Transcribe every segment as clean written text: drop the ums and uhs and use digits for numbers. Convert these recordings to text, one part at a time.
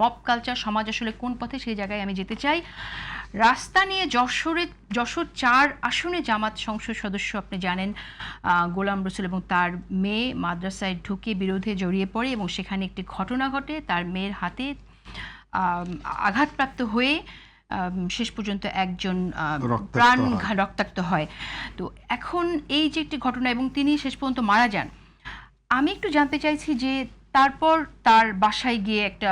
Mob culture সমাজ আসলে কোন পথে, সেই জায়গায় আমি যেতে চাই। রাস্তা নিয়ে যশোর 4 আসনে জামাত সংসদ সদস্য, আপনি জানেন, গোলাম রসুল এবং তার মেয়ে মাদ্রাসায় ঢুকে বিরোধে জড়িয়ে পড়ে এবং সেখানে একটি ঘটনা ঘটে। তার মেয়ের হাতে আঘাতপ্রাপ্ত হয়ে শেষ পর্যন্ত একজন প্রাণ রক্তাক্ত হয়। তো এখন এই যে একটি ঘটনা এবং তিনি শেষ পর্যন্ত মারা যান, আমি একটু জানতে চাইছি যে তারপর তার বাসায় গিয়ে একটা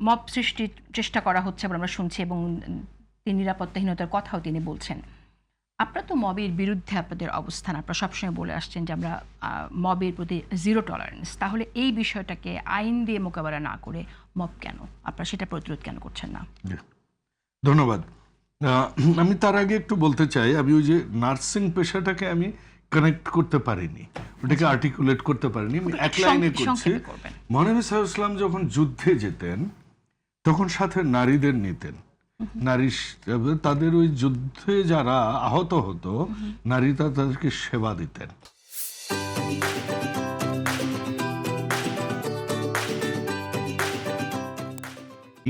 মব সৃষ্টির চেষ্টা করা হচ্ছে বলে আমরা শুনছি এবং তিনি নিরাপত্তাহীনতার কথাও তিনি বলছেন। আপনারা তো মবের বিরুদ্ধে আপনাদের অবস্থান, আপনারা সবসময় বলে আসছেন যে আমরা মবের প্রতি জিরো টলারেন্স। তাহলে এই বিষয়টাকে আইন দিয়ে মোকাবেলা না করে মব কেন, আপনারা সেটা প্রতিরোধ কেন করছেন না? ধন্যবাদ। আমি তার আগে একটু বলতে চাই, আমি ওই যে নার্সিং পেশাটাকে আমি কানেক্ট করতে পারিনি, ওটাকে আর্টিকুলেট করতে পারিনি। আমি এক লাইনে করছি, মহানবী সাল্লাল্লাহু আলাইহি ওয়াসাল্লাম যখন যুদ্ধে যেতেন তখন সাথে নারীদের নিতেন। নারী তাদের ওই যুদ্ধে যারা আহত হতো, নারীরা তাদেরকে সেবা দিতেন।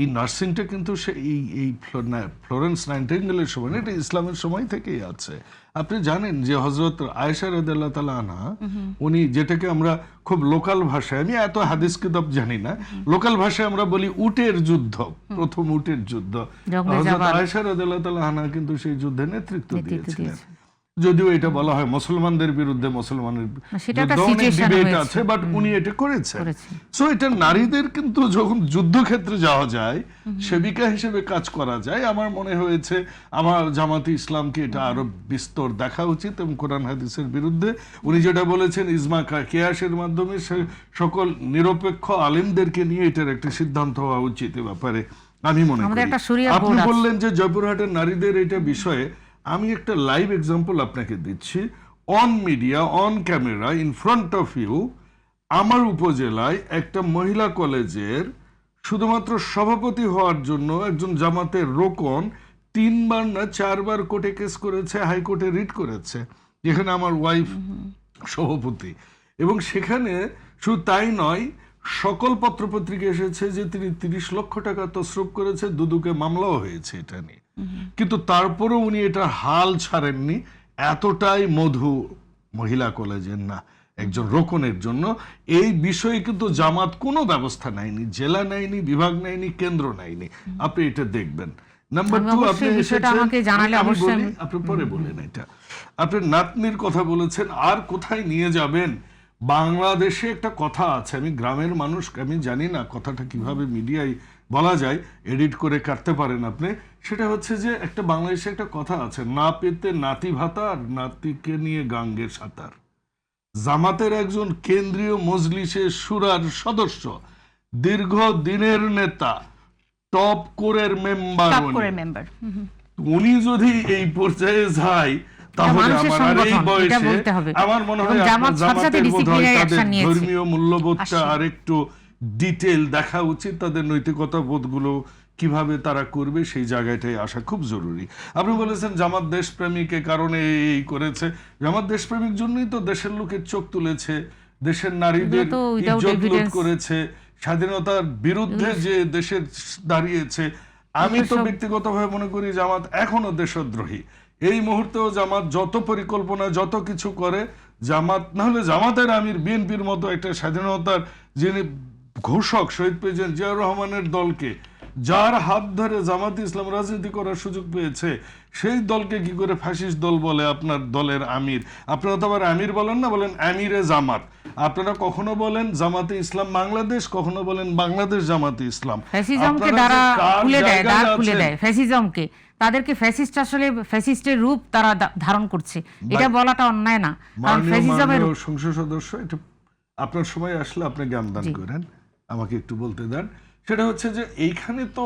এই নার্সিংটা কিন্তু সে এই ফ্লোরেন্স নাইটিঙ্গেলের সময়, এটা ইসলামের সময় থেকেই আছে। আপনি জানেন যে হযরত আয়েশা রাদিয়াল্লাহু তাআলা আনহা, উনি যেটাকে আমরা খুব লোকাল ভাষায়, আমি এত হাদিস কিতাব জানি না, লোকাল ভাষায় আমরা বলি উটের যুদ্ধ, প্রথম উটের যুদ্ধ, হযরত আয়েশা রাদিয়াল্লাহু তাআলা আনহা কিন্তু সেই যুদ্ধে নেতৃত্ব দিয়েছিলেন। যদিও এটা বলা হয় মুসলমানদের বিরুদ্ধে, মুসলমানের ডিবেট আছে, বাট উনি এটা করেছেন। সো এটা নারীদের কিন্তু যখন যুদ্ধক্ষেত্রে যাওয়া যায়, সেবিকা হিসেবে কাজ করা যায়, আমার মনে হয়েছে আমার জামাতে ইসলামকে এটা আরো বিস্তর দেখা উচিত এবং কোরআন হাদিসের বিরুদ্ধে উনি যেটা বলেছেন ইজমা কিয়াসের মাধ্যমে সকল নিরপেক্ষ আলেমদেরকে নিয়ে এটার একটা সিদ্ধান্ত হওয়া উচিত এ ব্যাপারে আমি মনে করি। আপনি বললেন যে জয়পুরহাটের নারীদের এটা বিষয়ে, আমি একটা লাইভ এক্সাম্পল আপনাকে দিচ্ছি। On media, on camera, in front of you, আমার উপজেলায় একটা মহিলা কলেজের শুধুমাত্র সভাপতি হওয়ার জন্য একজন জামাতের রোকন 3 বার না 4 বার কোর্টে কেস করেছে, হাইকোর্টে রিট করেছে, যেখানে আমার ওয়াইফ সভাপতি। এবং সেখানে শুধু তাই নয়, সকল পত্রপত্রিকা এসেছে যে তিনি 30 লক্ষ টাকা তসরুপ করেছে, দুদকে মামলাও হয়েছে এটা নিয়ে। কিন্তু তারপরেও উনি এটা হাল ছাড়েননি। এতটাই মধু মহিলা কলেজের না, একজন রোকনের জন্য এই বিষয়ে কিন্তু জামাত কোনো ব্যবস্থা নেয়নি, জেলা নেয়নি, বিভাগ নেয়নি, কেন্দ্র নেয়নি। আপনি এটা দেখবেন। নাম্বার 2, আপনি আপনি পরে বলেন এটা, আপনি নাতনির কথা বলেছেন, আর কোথায় নিয়ে যাবেন? বাংলাদেশে একটা কথা আছে, আমি গ্রামের মানুষ, আমি জানি না কথাটা কিভাবে মিডিয়ায় বলা যায়, এডিট করে কাটতে পারেন আপনি। সেটা হচ্ছে যে একটা বাংলাদেশে একটা কথা আছে, না পেতে নাতি ভাতা আর নাতিকে নিয়ে গাঙ্গের সাঁতার। জামাতের একজন কেন্দ্রীয় মজলিসের শুরার সদস্য, দীর্ঘ দিনের নেতা, টপ কোরের মেম্বার, উনি যদি এই পর্যায়ে যায় তাহলে আমার এই বয়সে আমার মনে হয় জামাতের বোধহয় তাদের ধর্মীয় মূল্যবোধটা আরেকটু ডিটেইল দেখা উচিত, তাদের নৈতিকতা বোধগুলো কিভাবে তারা করবে সেই জায়গাটাই আসা খুব জরুরি। আপনি বলেছেন জামাত দেশপ্রেমিকের কারণে এই করেছে, জামাত দেশপ্রেমিক জন্যই তো দেশের লোকের চোখ তুলেছে, দেশের নারীদের ইজ্জত লুট করেছে, স্বাধীনতার বিরুদ্ধে যে দেশে দাঁড়িয়েছে। আমি তো ব্যক্তিগতভাবে মনে করি জামাত এখনো দেশদ্রোহী। এই মুহূর্তেও জামাত যত পরিকল্পনা, যত কিছু করে, জামাত না হলে জামাতের আমির বিএনপির মতো একটা স্বাধীনতার যিনি ঘোষক শহীদ প্রেসিডেন্ট জিয়াউর রহমানের দলকে, যার হাত ধরে জামাত ইসলাম রাজনীতি করার সুযোগ পেয়েছে, সেই দলকে কি করে ফ্যাসিস্ট দল বলে আপনার দলের আমির? আপনারা তো আবার আমির বলেন না, বলেন আমিরে জামাত। আপনারা কখনো বলেন জামাতে ইসলাম বাংলাদেশ, কখনো বলেন বাংলাদেশ জামাতে ইসলাম। ফ্যাসিজমকে দ্বারা খুলে দেয়, দ্বার খুলে দেয় ফ্যাসিজমকে, তাদেরকে ফ্যাসিস্ট, আসলে ফ্যাসিস্টের রূপ তারা ধারণ করছে, এটা বলাটা অন্যায় না। কারণ ফ্যাসিজমের সংসদ সদস্য, এটা আপনার সময় আসলে আপনি জ্ঞান দান করেন, আমাকে একটু বলতে দেন। সেটা হচ্ছে যে এইখানে তো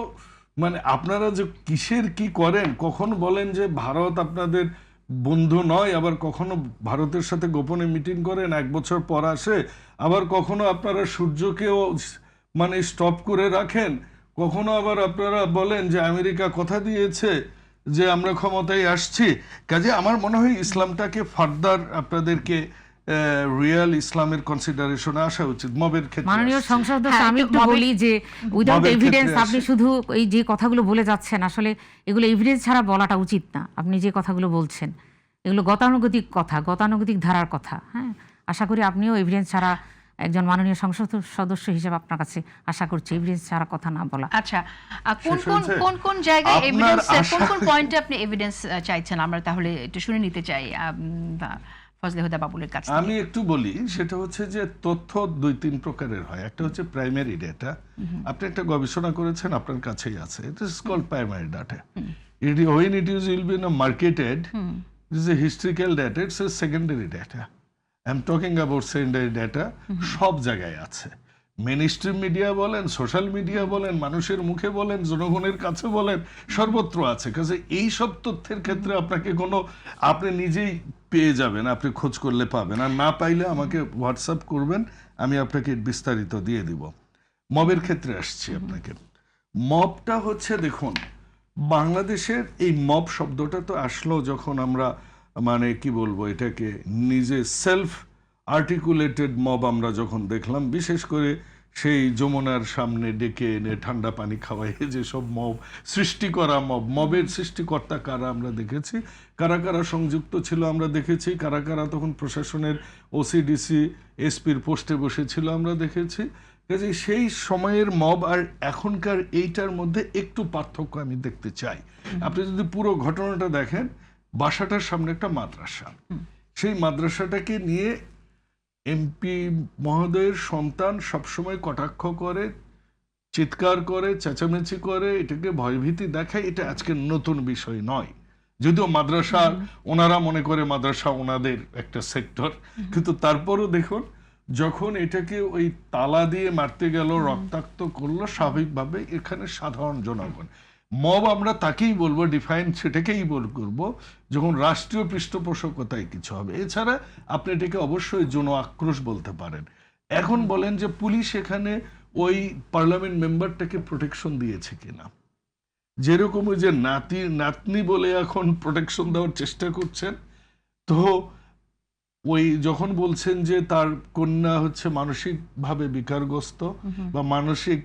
মানে আপনারা যে কিসের কি করেন, কখনো বলেন যে ভারত আপনাদের বন্ধু নয়, আবার কখনো ভারতের সাথে গোপনে মিটিং করেন, 1 বছর পর আসে, আবার কখনো আপনারা সূর্যকেও মানে স্টপ করে রাখেন, কখনো আবার আপনারা বলেন যে আমেরিকা কথা দিয়েছে যে আমরা ক্ষমতায় আসছি। কাজে আমার মনে হয় ইসলামটাকে ফার্দার আপনাদেরকে রিয়েল ইসলামের কনসিডারেশনে আসা উচিত মবের ক্ষেত্রে। মাননীয় আসছে। সংসদ সদস্য, হ্যাঁ, আমি একটু একটু বলি যে উইদাউট মবের এভিডেন্স ক্ষেত্রে আপনি আসে। শুধু এই যে কথাগুলো বলে যাচ্ছেন, আসলে এগুলো এভিডেন্স ছাড়া বলাটা উচিত না। আপনি যে কথাগুলো বলছেন এগুলো গতানুগতিক কথা, গতানুগতিক ধারার কথা। হ্যাঁ, আশা করি আপনিও এভিডেন্স ছাড়া, একজন মাননীয় সংসদ সদস্য হিসেবে আপনার কাছে আশা করছি এভিডেন্স ছাড়া কথা না বলা। আচ্ছা, কোন শেষ কোন হয়েছে? কোন কোন জায়গায় আপনার এভিডেন্স, কোন আশা- কোন পয়েন্টে আপনি এভিডেন্স চাইছেন, আমরা তাহলে একটু শুনে নিতে চাই ফজলে হুদা বাবুলের কাছ থেকে। আমি একটু বলি, সেটা হচ্ছে যে তথ্য 2-3 প্রকারের হয়। একটা হচ্ছে প্রাইমারি ডেটা। আপনি একটা গবেষণা করেছেন, আপনার কাছেই আছে, it is called primary data. When it is will be marketed, it is a historical data, it's a secondary data. I'm talking about secondary data, সব জায়গায় আছে। মেইনস্ট্রিম মিডিয়া বলেন, সোশ্যাল মিডিয়া বলেন, মানুষের মুখে বলেন, জনগণের কাছে বলেন, সর্বত্র আছে। কাজে এই সব তথ্যের ক্ষেত্রে আপনাকে আপনি নিজেই পেয়ে যাবেন, আপনি খোঁজ করলে পাবেন, আর না পাইলে আমাকে হোয়াটসঅ্যাপ করবেন, আমি আপনাকে বিস্তারিত দিয়ে দিব। মবের ক্ষেত্রে আসছি আপনাকে। মবটা হচ্ছে, দেখুন, বাংলাদেশের এই মব শব্দটা তো আসলো যখন আমরা কি বলবো এটাকে, নিজে সেলফ আর্টিকুলেটেড মব আমরা যখন দেখলাম, বিশেষ করে সেই যমুনার সামনে ডেকে এনে ঠান্ডা পানি খাওয়াই যেসব মব সৃষ্টি করা, মবের সৃষ্টিকর্তা কারা আমরা দেখেছি, কারা কারা সংযুক্ত ছিল আমরা দেখেছি, কারা কারা তখন প্রশাসনের ওসিডিসি এসপির পোস্টে বসেছিল আমরা দেখেছি। কাজে সেই সময়ের মব আর এখনকার এইটার মধ্যে একটু পার্থক্য আমি দেখতে চাই। আপনি যদি পুরো ঘটনাটা দেখেন, বাসাটার সামনে একটা মাদ্রাসা, সেই মাদ্রাসাটাকে নিয়ে এমপি মহোদয়ের সন্তান সবসময় কটাক্ষ করে, চিৎকার করে, চেঁচামেচি করে, এটাকে ভয়ভীতি দেখায়। এটা আজকে নতুন বিষয় নয়, যদিও মাদ্রাসা ওনারা মনে করে মাদ্রাসা ওনাদের একটা সেক্টর, কিন্তু তারপরও দেখুন, যখন এটাকে ওই তালা দিয়ে মারতে গেল, রক্তাক্ত করলো, স্বাভাবিকভাবে এখানে সাধারণ জনগণ, মব আমরা তাকেই বলবো, ডিফাইন সেটাকেই করবো যখন রাষ্ট্রীয় পৃষ্ঠপোষকতায় কিছু হবে। এছাড়া আপনি এটাকে অবশ্যই জন আক্রোশ বলতে পারেন। এখন বলেন যে পুলিশ এখানে ওই পার্লামেন্ট মেম্বারটাকে প্রোটেকশন দিয়েছে কিনা, যেরকম ওই যে নাতনি বলে এখন প্রোটেকশন দেওয়ার চেষ্টা করছেন, তো ওই যখন বলছেন যে তার কন্যা হচ্ছে মানসিকভাবে বিকারগ্রস্ত বা মানসিক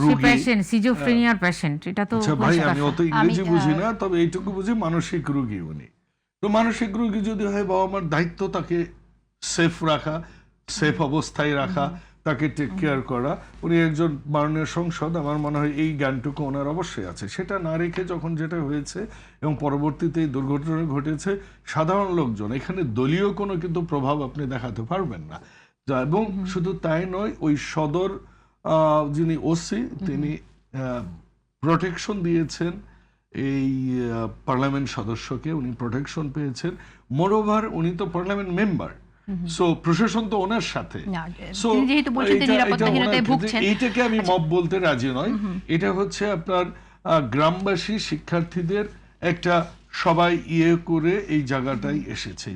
রোগী, সিজোফ্রেনিয়ার পেশেন্ট, এটা তো আচ্ছা ভাই, আমি অত ইংরেজি বুঝি না, তবে এইটুকু বুঝি মানসিক রোগী উনি। তো মানসিক রোগী যদি হয়, বাবা মার দায়িত্ব তাকে সেফ রাখা, সেফ অবস্থায় রাখা, তাকে টেক কেয়ার করা। উনি একজন মাননীয় সংসদ, আমার মনে হয় এই জ্ঞানটুকু ওনার অবশ্যই আছে। সেটা না রেখে যখন যেটা হয়েছে এবং পরবর্তীতে এই দুর্ঘটনা ঘটেছে, সাধারণ লোকজন, এখানে দলীয় কোনো কিন্তু প্রভাব আপনি দেখাতে পারবেন না। এবং শুধু তাই নয়, ওই সদর যিনি ওসি, তিনি প্রোটেকশন দিয়েছেন এই পার্লামেন্ট সদস্যকে, উনি প্রোটেকশন পেয়েছেন। মোরওভার উনি তো পার্লামেন্ট মেম্বার, সো প্রশাসন তো ওনার সাথে। সো এইটাকে আমি মব বলতে রাজি নয়। এটা হচ্ছে আপনার গ্রামবাসী শিক্ষার্থীদের একটা সবাই করে এই জায়গাটাই এসেছে।